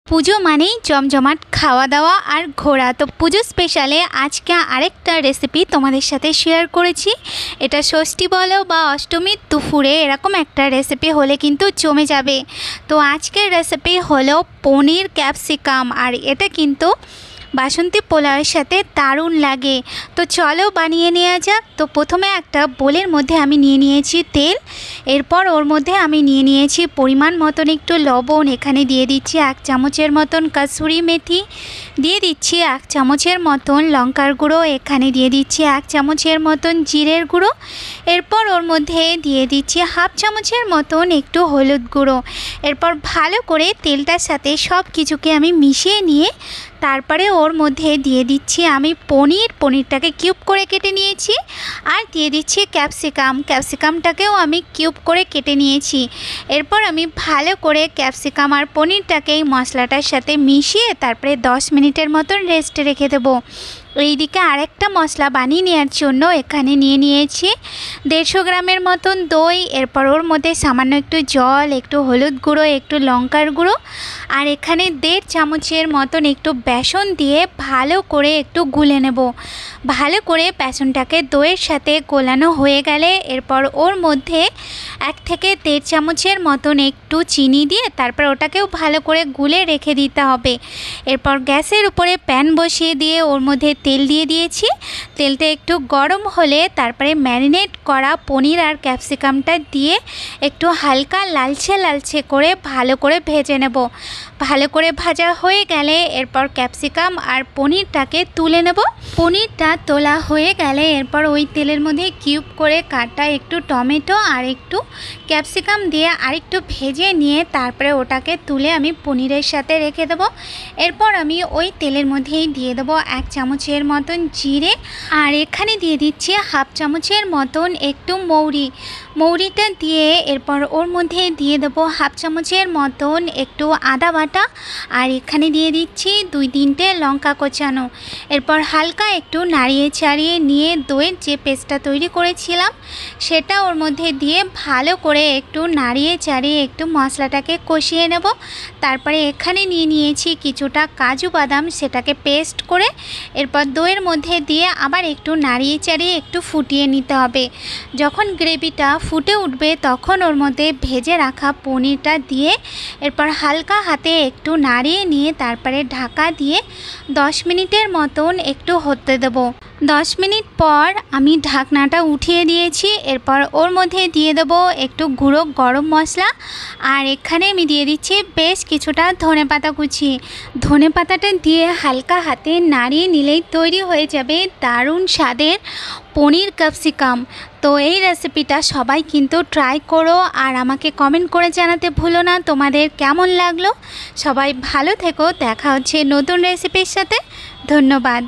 পুজো মানেই জমজমাট খাওয়া দাওয়া আর ঘোরা। তো পুজো স্পেশালে আজকে আরেকটা রেসিপি তোমাদের সাথে শেয়ার করেছি। এটা ষষ্ঠী বলো বা অষ্টমীর দুপুরে এরকম একটা রেসিপি হলে কিন্তু জমে যাবে। তো আজকের রেসিপি হলো পনির ক্যাপসিকাম, আর এটা কিন্তু বাসন্তী পোলাওয়ের সাথে দারুণ লাগে। তো চলো বানিয়ে নেওয়া যাক। তো প্রথমে একটা বোলের মধ্যে আমি নিয়ে নিয়েছি তেল, এরপর ওর মধ্যে আমি নিয়ে নিয়েছি পরিমাণ মতন একটু লবণ, এখানে দিয়ে দিচ্ছি 1 চামচের মতন কাসুরি মেথি, দিয়ে দিচ্ছি 1 চামচের মতন লঙ্কার গুঁড়ো, এখানে দিয়ে দিচ্ছি 1 চামচের মতন জিরের গুঁড়ো, এরপর ওর মধ্যে দিয়ে দিচ্ছি 1/2 চামচের মতন একটু হলুদ গুঁড়ো। এরপর ভালো করে তেলটার সাথে সব কিছুকে আমি মিশিয়ে নিয়ে তারপরে ওর মধ্যে দিয়ে দিচ্ছি আমি পনিরটাকে কিউব করে কেটে নিয়েছি, আর দিয়ে দিচ্ছি ক্যাপসিকামটাকেও আমি কিউব করে কেটে নিয়েছি। এরপর আমি ভালো করে ক্যাপসিকাম আর পনিরটাকে এই মশলাটার সাথে মিশিয়ে তারপরে 10 মিনিটের মতন রেস্টে রেখে দেবো। এইদিকে আরেকটা মশলা বানিয়ে নেওয়ার জন্য এখানে নিয়ে নিয়েছি 150 গ্রামের মতন দই, এরপর ওর মধ্যে সামান্য একটু জল, একটু হলুদ গুঁড়ো, একটু লঙ্কার গুঁড়ো, আর এখানে 1.5 চামচের মতন একটু বেসন দিয়ে ভালো করে একটু গুলে নেব। ভালো করে বেসনটাকে দইয়ের সাথে গোলানো হয়ে গেলে এরপর ওর মধ্যে 1 থেকে 1.5 চামচের মতন একটু চিনি দিয়ে তারপর ওটাকেও ভালো করে গুলে রেখে দিতে হবে। এরপর গ্যাসের উপরে প্যান বসিয়ে দিয়ে ওর মধ্যে তেল দিয়ে দিয়েছি। তেলটা একটু গরম হলে তারপরে ম্যারিনেট করা পনির আর ক্যাপসিকামটা দিয়ে একটু হালকা লালচে করে ভালো করে ভেজে নেব। ভালো করে ভাজা হয়ে গেলে এরপর ক্যাপসিকাম আর পনিরটাকে তুলে নেব। পনিরটা তোলা হয়ে গেলে এরপর ওই তেলের মধ্যে কিউব করে কাটা একটু টমেটো আর একটু ক্যাপসিকাম দিয়ে আরেকটু ভেজে নিয়ে তারপরে ওটাকে তুলে আমি পনিরের সাথে রেখে দেবো। এরপর আমি ওই তেলের মধ্যেই দিয়ে দেবো 1 চামচের মতন জিরে, আর এখানে দিয়ে দিচ্ছি 1/2 চামচের মতন একটু মৌরিটা দিয়ে এরপর ওর মধ্যে দিয়ে দেবো 1/2 চামচের মতন একটু আদা বাটা, আর এখানে দিয়ে দিচ্ছি 2-3টে লঙ্কা কোচানো। এরপর হালকা একটু নাড়িয়ে চাড়িয়ে নিয়ে দইয়ের যে পেস্টটা তৈরি করেছিলাম সেটা ওর মধ্যে দিয়ে ভালো করে একটু নাড়িয়ে চাড়িয়ে একটু মশলাটাকে কষিয়ে নেব। তারপরে এখানে নিয়ে নিয়েছি কিছুটা কাজু বাদাম, সেটাকে পেস্ট করে এরপর দইয়ের মধ্যে দিয়ে আবার একটু নাড়িয়ে চাড়িয়ে একটু ফুটিয়ে নিতে হবে। যখন গ্রেভিটা ফুটে উঠবে তখন ওর মধ্যে ভেজে রাখা পনিরটা দিয়ে এরপর হালকা হাতে একটু নাড়িয়ে নিয়ে তারপরে ঢাকা দিয়ে 10 মিনিটের মতন একটু হতে দেব। 10 মিনিট পর আমি ঢাকনাটা উঠিয়ে দিয়েছি। এরপর ওর মধ্যে দিয়ে দেবো একটু গুঁড়ো গরম মশলা, আর এখানে আমি দিয়ে দিচ্ছি বেশ কিছুটা ধনেপাতা কুচি। ধনেপাতাটা দিয়ে হালকা হাতে নাড়িয়ে নিলেই তৈরি হয়ে যাবে দারুণ স্বাদের পনির ক্যাপসিকাম। তো এই রেসিপিটা সবাই কিন্তু ট্রাই করো, আর আমাকে কমেন্ট করে জানাতে ভুলো না তোমাদের কেমন লাগলো। সবাই ভালো থেকো, দেখা হচ্ছে নতুন রেসিপির সাথে। ধন্যবাদ।